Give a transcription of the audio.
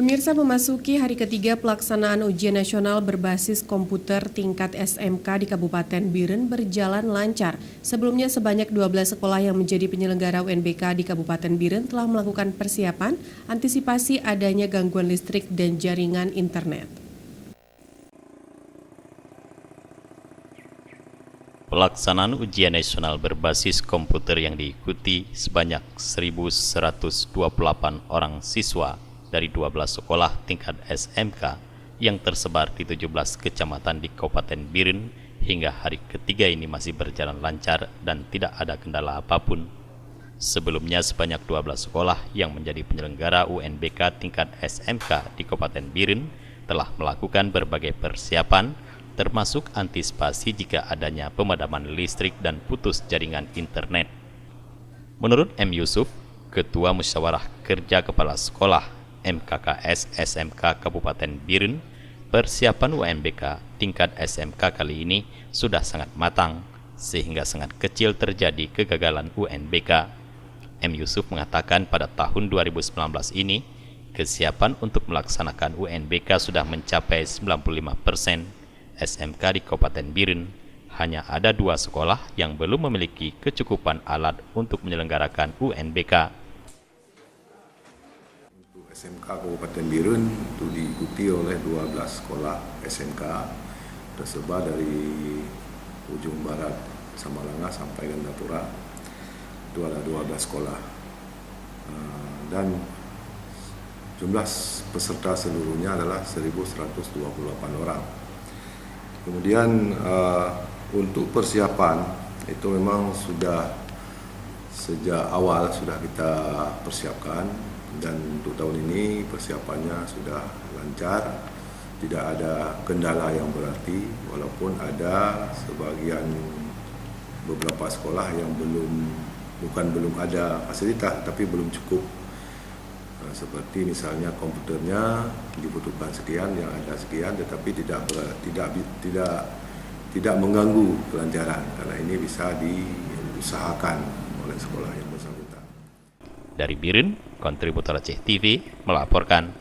Pemirsa, memasuki hari ketiga pelaksanaan ujian nasional berbasis komputer tingkat SMK di Kabupaten Biren berjalan lancar. Sebelumnya sebanyak 12 sekolah yang menjadi penyelenggara UNBK di Kabupaten Biren telah melakukan persiapan antisipasi adanya gangguan listrik dan jaringan internet. Pelaksanaan ujian nasional berbasis komputer yang diikuti sebanyak 1.128 orang siswa dari 12 sekolah tingkat SMK yang tersebar di 17 kecamatan di Kabupaten Biren hingga hari ketiga ini masih berjalan lancar dan tidak ada kendala apapun. Sebelumnya sebanyak 12 sekolah yang menjadi penyelenggara UNBK tingkat SMK di Kabupaten Biren telah melakukan berbagai persiapan termasuk antisipasi jika adanya pemadaman listrik dan putus jaringan internet. Menurut M. Yusuf, Ketua Musyawarah Kerja Kepala Sekolah MKKS SMK Kabupaten Biren, persiapan UNBK tingkat SMK kali ini sudah sangat matang, sehingga sangat kecil terjadi kegagalan UNBK. M. Yusuf mengatakan pada tahun 2019 ini, kesiapan untuk melaksanakan UNBK sudah mencapai 95%. SMK di Kabupaten Biren, hanya ada 2 sekolah yang belum memiliki kecukupan alat untuk menyelenggarakan UNBK. Untuk SMK Kabupaten Biren itu diikuti oleh 12 sekolah SMK tersebar dari ujung barat Samalanga sampai Gandapura. Itu ada 12 sekolah dan jumlah peserta seluruhnya adalah 1.128 orang. Kemudian untuk persiapan itu memang sudah sejak awal sudah kita persiapkan, dan untuk tahun ini persiapannya sudah lancar, tidak ada kendala yang berarti, walaupun ada sebagian beberapa sekolah yang belum ada fasilitas tapi belum cukup. Seperti misalnya komputernya dibutuhkan sekian, yang ada sekian, tetapi tidak mengganggu kelancaran karena ini bisa diusahakan oleh sekolah yang bersangkutan. Dari Biren, kontributor Aceh TV melaporkan.